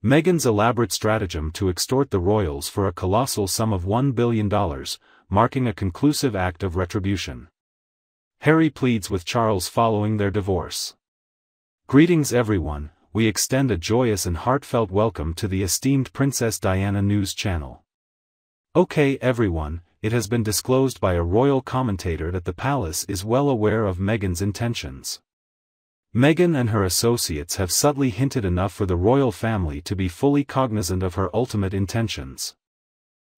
Meghan's elaborate stratagem to extort the royals for a colossal sum of $1 billion, marking a conclusive act of retribution. Harry pleads with Charles following their divorce. Greetings everyone, we extend a joyous and heartfelt welcome to the esteemed Princess Diana News channel. Okay everyone, it has been disclosed by a royal commentator that the palace is well aware of Meghan's intentions. Meghan and her associates have subtly hinted enough for the royal family to be fully cognizant of her ultimate intentions.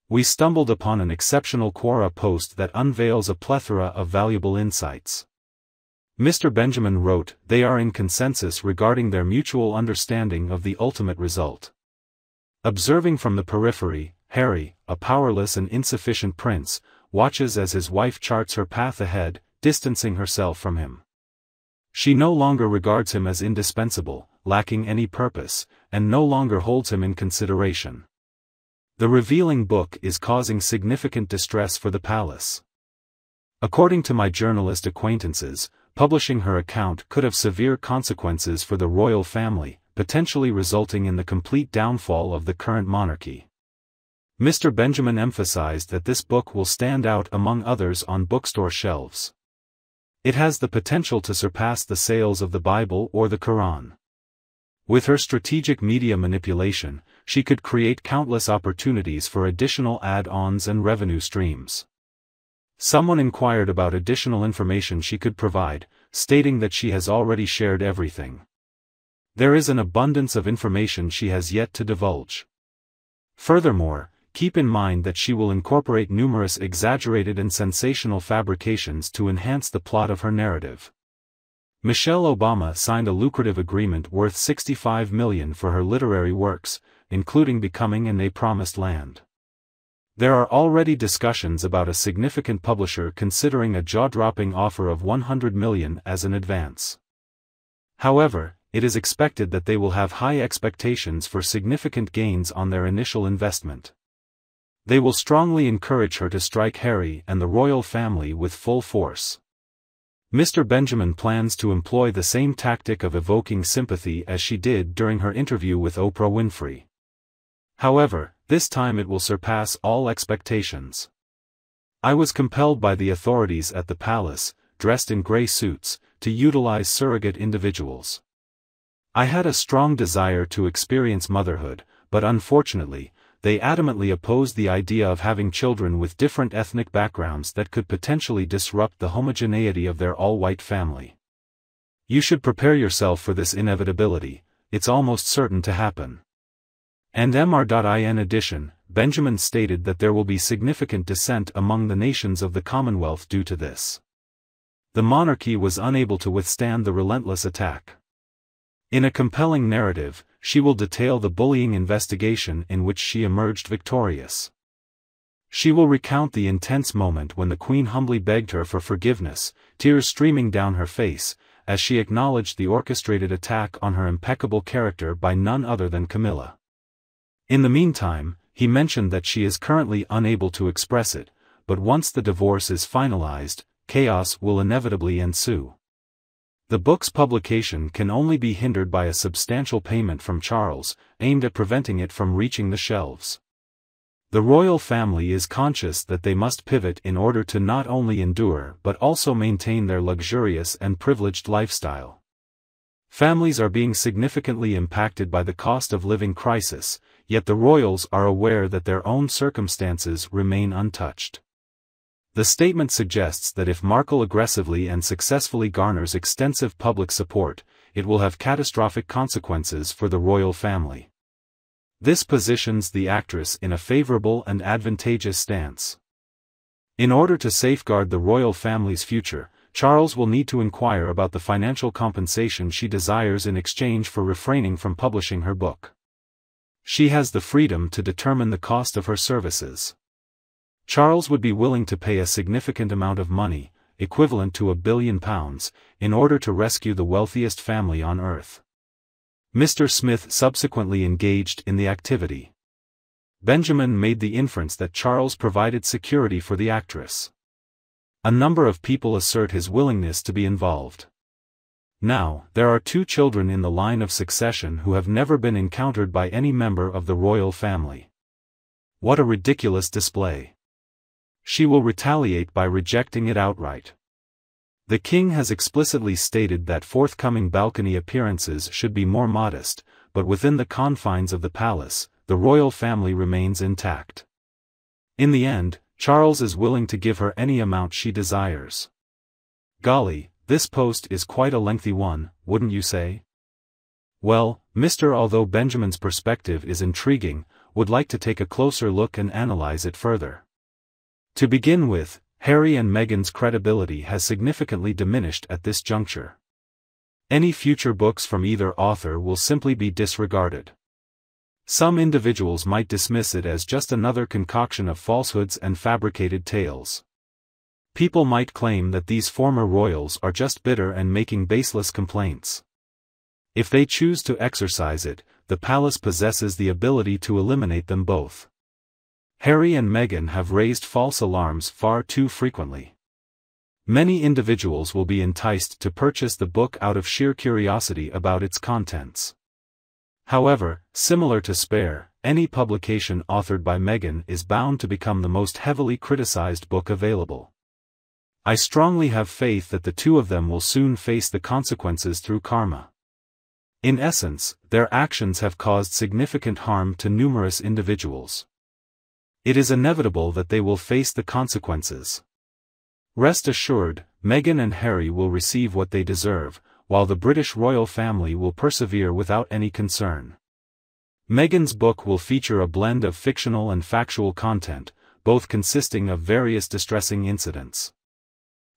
We stumbled upon an exceptional Quora post that unveils a plethora of valuable insights. Mr. Benjamin wrote, "They are in consensus regarding their mutual understanding of the ultimate result." Observing from the periphery, Harry, a powerless and insufficient prince, watches as his wife charts her path ahead, distancing herself from him. She no longer regards him as indispensable, lacking any purpose, and no longer holds him in consideration. The revealing book is causing significant distress for the palace. According to my journalist acquaintances, publishing her account could have severe consequences for the royal family, potentially resulting in the complete downfall of the current monarchy. Mr. Benjamin emphasized that this book will stand out among others on bookstore shelves. It has the potential to surpass the sales of the Bible or the Quran. With her strategic media manipulation, she could create countless opportunities for additional add-ons and revenue streams. Someone inquired about additional information she could provide, stating that she has already shared everything. There is an abundance of information she has yet to divulge. Furthermore, keep in mind that she will incorporate numerous exaggerated and sensational fabrications to enhance the plot of her narrative. Michelle Obama signed a lucrative agreement worth $65 million for her literary works, including Becoming and A Promised Land. There are already discussions about a significant publisher considering a jaw-dropping offer of $100 million as an advance. However, it is expected that they will have high expectations for significant gains on their initial investment. They will strongly encourage her to strike Harry and the royal family with full force. Mr. Benjamin plans to employ the same tactic of evoking sympathy as she did during her interview with Oprah Winfrey. However, this time it will surpass all expectations. I was compelled by the authorities at the palace, dressed in gray suits, to utilize surrogate individuals. I had a strong desire to experience motherhood, but unfortunately, they adamantly opposed the idea of having children with different ethnic backgrounds that could potentially disrupt the homogeneity of their all-white family. You should prepare yourself for this inevitability, it's almost certain to happen. And Mr.In addition, Benjamin stated that there will be significant dissent among the nations of the Commonwealth due to this. The monarchy was unable to withstand the relentless attack. In a compelling narrative, she will detail the bullying investigation in which she emerged victorious. She will recount the intense moment when the Queen humbly begged her for forgiveness, tears streaming down her face, as she acknowledged the orchestrated attack on her impeccable character by none other than Camilla. In the meantime, he mentioned that she is currently unable to express it, but once the divorce is finalized, chaos will inevitably ensue. The book's publication can only be hindered by a substantial payment from Charles, aimed at preventing it from reaching the shelves. The royal family is conscious that they must pivot in order to not only endure but also maintain their luxurious and privileged lifestyle. Families are being significantly impacted by the cost of living crisis, yet the royals are aware that their own circumstances remain untouched. The statement suggests that if Markle aggressively and successfully garners extensive public support, it will have catastrophic consequences for the royal family. This positions the actress in a favorable and advantageous stance. In order to safeguard the royal family's future, Charles will need to inquire about the financial compensation she desires in exchange for refraining from publishing her book. She has the freedom to determine the cost of her services. Charles would be willing to pay a significant amount of money, equivalent to £1 billion, in order to rescue the wealthiest family on earth. Mr. Smith subsequently engaged in the activity. Benjamin made the inference that Charles provided security for the actress. A number of people assert his willingness to be involved. Now, there are 2 children in the line of succession who have never been encountered by any member of the royal family. What a ridiculous display. She will retaliate by rejecting it outright. The king has explicitly stated that forthcoming balcony appearances should be more modest, but within the confines of the palace, the royal family remains intact. In the end, Charles is willing to give her any amount she desires. Golly, this post is quite a lengthy one, wouldn't you say? Well, although Benjamin's perspective is intriguing, would like to take a closer look and analyze it further. To begin with, Harry and Meghan's credibility has significantly diminished at this juncture. Any future books from either author will simply be disregarded. Some individuals might dismiss it as just another concoction of falsehoods and fabricated tales. People might claim that these former royals are just bitter and making baseless complaints. If they choose to exercise it, the palace possesses the ability to eliminate them both. Harry and Meghan have raised false alarms far too frequently. Many individuals will be enticed to purchase the book out of sheer curiosity about its contents. However, similar to Spare, any publication authored by Meghan is bound to become the most heavily criticized book available. I strongly have faith that the 2 of them will soon face the consequences through karma. In essence, their actions have caused significant harm to numerous individuals. It is inevitable that they will face the consequences. Rest assured, Meghan and Harry will receive what they deserve, while the British royal family will persevere without any concern. Meghan's book will feature a blend of fictional and factual content, both consisting of various distressing incidents.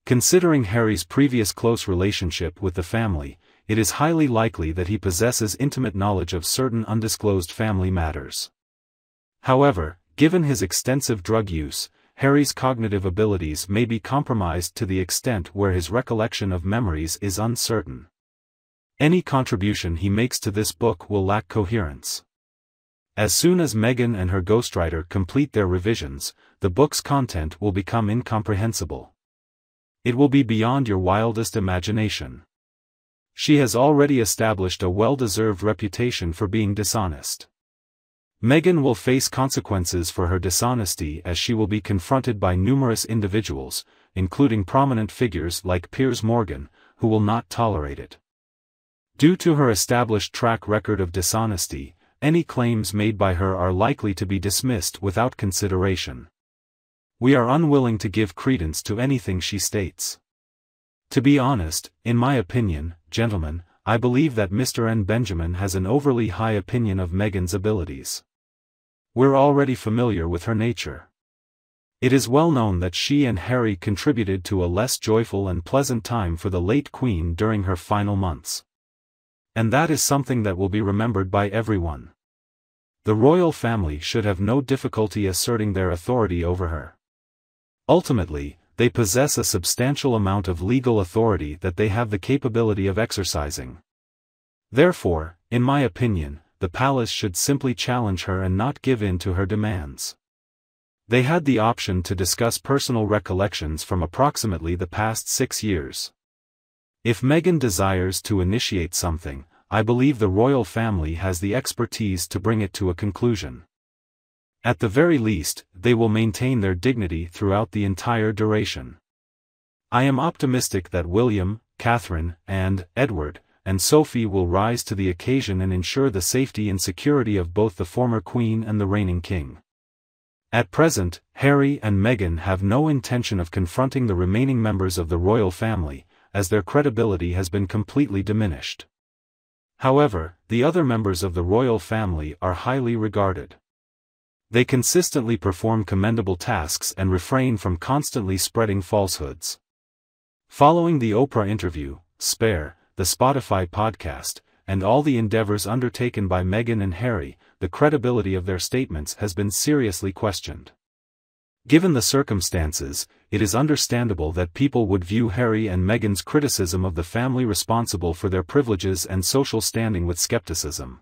Considering Harry's previous close relationship with the family, it is highly likely that he possesses intimate knowledge of certain undisclosed family matters. However, given his extensive drug use, Harry's cognitive abilities may be compromised to the extent where his recollection of memories is uncertain. Any contribution he makes to this book will lack coherence. As soon as Meghan and her ghostwriter complete their revisions, the book's content will become incomprehensible. It will be beyond your wildest imagination. She has already established a well-deserved reputation for being dishonest. Meghan will face consequences for her dishonesty as she will be confronted by numerous individuals, including prominent figures like Piers Morgan, who will not tolerate it. Due to her established track record of dishonesty, any claims made by her are likely to be dismissed without consideration. We are unwilling to give credence to anything she states. To be honest, in my opinion, gentlemen, I believe that Mr. N. Benjamin has an overly high opinion of Meghan's abilities. We're already familiar with her nature. It is well known that she and Harry contributed to a less joyful and pleasant time for the late Queen during her final months. And that is something that will be remembered by everyone. The royal family should have no difficulty asserting their authority over her. Ultimately, they possess a substantial amount of legal authority that they have the capability of exercising. Therefore, in my opinion, the palace should simply challenge her and not give in to her demands. They had the option to discuss personal recollections from approximately the past 6 years. If Meghan desires to initiate something, I believe the royal family has the expertise to bring it to a conclusion. At the very least, they will maintain their dignity throughout the entire duration. I am optimistic that William, Catherine, and Edward, and Sophie will rise to the occasion and ensure the safety and security of both the former Queen and the reigning King. At present, Harry and Meghan have no intention of confronting the remaining members of the royal family, as their credibility has been completely diminished. However, the other members of the royal family are highly regarded. They consistently perform commendable tasks and refrain from constantly spreading falsehoods. Following the Oprah interview, Spare, the Spotify podcast, and all the endeavors undertaken by Meghan and Harry, the credibility of their statements has been seriously questioned. Given the circumstances, it is understandable that people would view Harry and Meghan's criticism of the family responsible for their privileges and social standing with skepticism.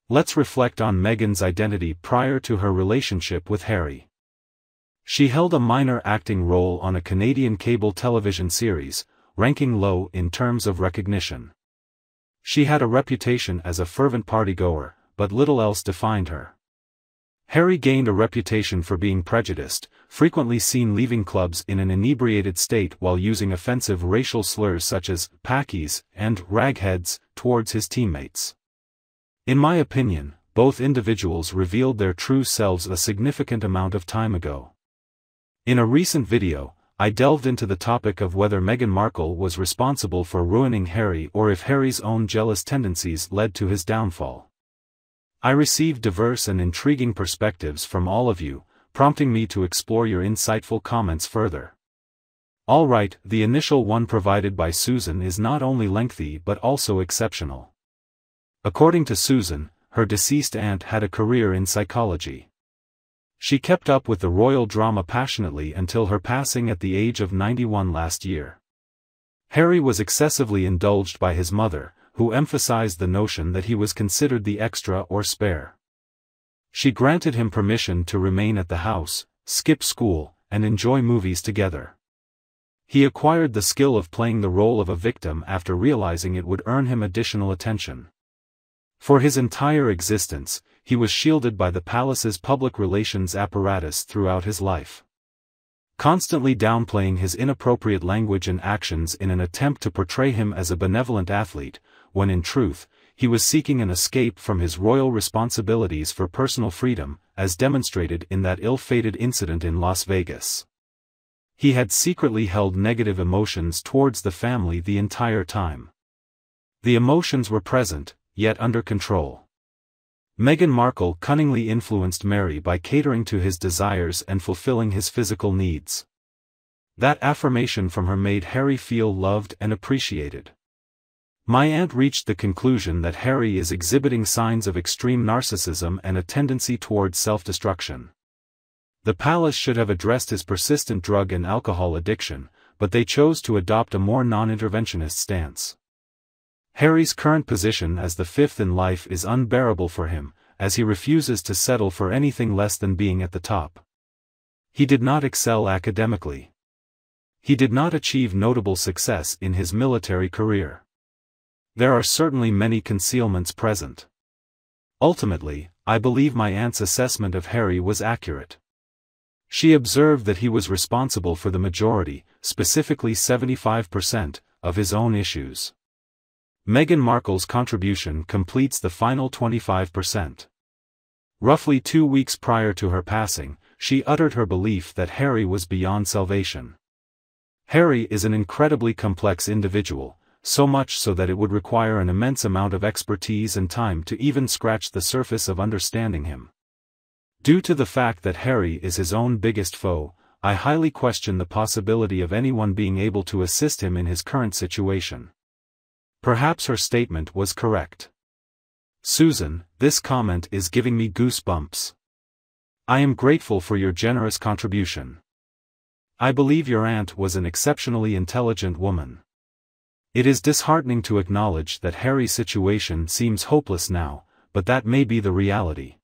Let's reflect on Meghan's identity prior to her relationship with Harry. She held a minor acting role on a Canadian cable television series, ranking low in terms of recognition. She had a reputation as a fervent partygoer, but little else defined her. Harry gained a reputation for being prejudiced, frequently seen leaving clubs in an inebriated state while using offensive racial slurs such as "packies" and "ragheads" towards his teammates. In my opinion, both individuals revealed their true selves a significant amount of time ago. In a recent video, I delved into the topic of whether Meghan Markle was responsible for ruining Harry or if Harry's own jealous tendencies led to his downfall. I received diverse and intriguing perspectives from all of you, prompting me to explore your insightful comments further. Alright, the initial one provided by Susan is not only lengthy but also exceptional. According to Susan, her deceased aunt had a career in psychology. She kept up with the royal drama passionately until her passing at the age of 91 last year. Harry was excessively indulged by his mother, who emphasized the notion that he was considered the extra or spare. She granted him permission to remain at the house, skip school, and enjoy movies together. He acquired the skill of playing the role of a victim after realizing it would earn him additional attention. For his entire existence, he was shielded by the palace's public relations apparatus throughout his life, constantly downplaying his inappropriate language and actions in an attempt to portray him as a benevolent athlete, when in truth, he was seeking an escape from his royal responsibilities for personal freedom, as demonstrated in that ill-fated incident in Las Vegas. He had secretly held negative emotions towards the family the entire time. The emotions were present, yet under control. Meghan Markle cunningly influenced Mary by catering to his desires and fulfilling his physical needs. That affirmation from her made Harry feel loved and appreciated. My aunt reached the conclusion that Harry is exhibiting signs of extreme narcissism and a tendency towards self-destruction. The palace should have addressed his persistent drug and alcohol addiction, but they chose to adopt a more non-interventionist stance. Harry's current position as the fifth in life is unbearable for him, as he refuses to settle for anything less than being at the top. He did not excel academically. He did not achieve notable success in his military career. There are certainly many concealments present. Ultimately, I believe my aunt's assessment of Harry was accurate. She observed that he was responsible for the majority, specifically 75%, of his own issues. Meghan Markle's contribution completes the final 25%. Roughly 2 weeks prior to her passing, she uttered her belief that Harry was beyond salvation. Harry is an incredibly complex individual, so much so that it would require an immense amount of expertise and time to even scratch the surface of understanding him. Due to the fact that Harry is his own biggest foe, I highly question the possibility of anyone being able to assist him in his current situation. Perhaps her statement was correct. Susan, this comment is giving me goosebumps. I am grateful for your generous contribution. I believe your aunt was an exceptionally intelligent woman. It is disheartening to acknowledge that Harry's situation seems hopeless now, but that may be the reality.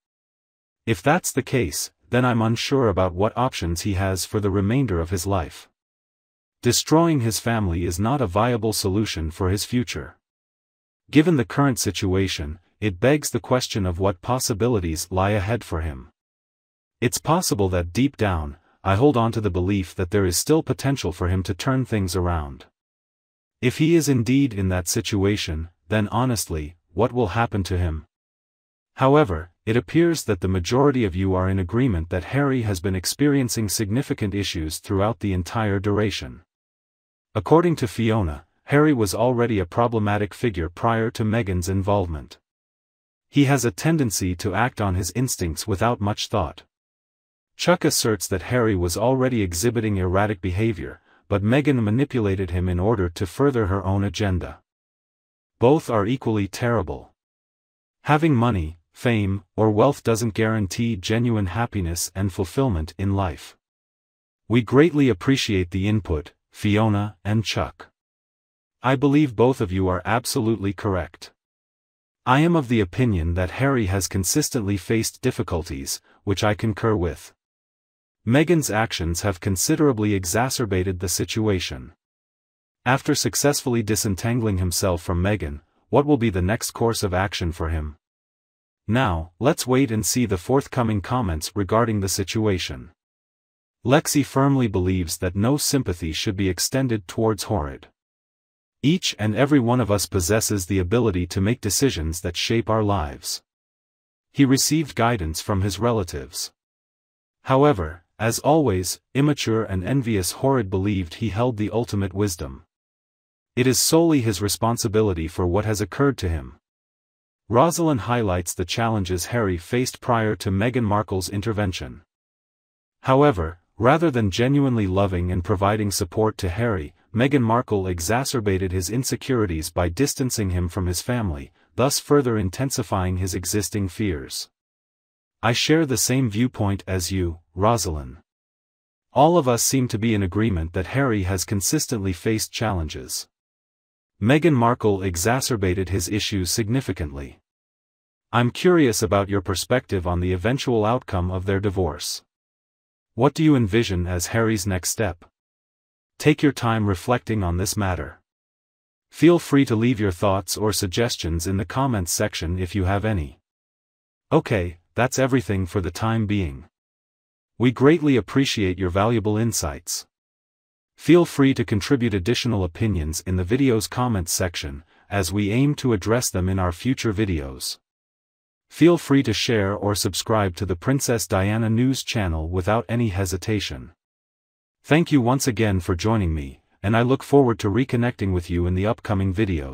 If that's the case, then I'm unsure about what options he has for the remainder of his life. Destroying his family is not a viable solution for his future. Given the current situation, it begs the question of what possibilities lie ahead for him. It's possible that deep down, I hold on to the belief that there is still potential for him to turn things around. If he is indeed in that situation, then honestly, what will happen to him? However, it appears that the majority of you are in agreement that Harry has been experiencing significant issues throughout the entire duration. According to Fiona, Harry was already a problematic figure prior to Meghan's involvement. He has a tendency to act on his instincts without much thought. Chuck asserts that Harry was already exhibiting erratic behavior, but Meghan manipulated him in order to further her own agenda. Both are equally terrible. Having money, fame, or wealth doesn't guarantee genuine happiness and fulfillment in life. We greatly appreciate the input, Fiona and Chuck. I believe both of you are absolutely correct. I am of the opinion that Harry has consistently faced difficulties, which I concur with. Meghan's actions have considerably exacerbated the situation. After successfully disentangling himself from Meghan, what will be the next course of action for him? Now, let's wait and see the forthcoming comments regarding the situation. Lexi firmly believes that no sympathy should be extended towards Horrid. Each and every one of us possesses the ability to make decisions that shape our lives. He received guidance from his relatives. However, as always, immature and envious Horrid believed he held the ultimate wisdom. It is solely his responsibility for what has occurred to him. Rosalind highlights the challenges Harry faced prior to Meghan Markle's intervention. However, rather than genuinely loving and providing support to Harry, Meghan Markle exacerbated his insecurities by distancing him from his family, thus further intensifying his existing fears. I share the same viewpoint as you, Rosalind. All of us seem to be in agreement that Harry has consistently faced challenges. Meghan Markle exacerbated his issues significantly. I'm curious about your perspective on the eventual outcome of their divorce. What do you envision as Harry's next step? Take your time reflecting on this matter. Feel free to leave your thoughts or suggestions in the comments section if you have any. Okay, that's everything for the time being. We greatly appreciate your valuable insights. Feel free to contribute additional opinions in the video's comments section, as we aim to address them in our future videos. Feel free to share or subscribe to the Princess Diana News channel without any hesitation. Thank you once again for joining me, and I look forward to reconnecting with you in the upcoming videos.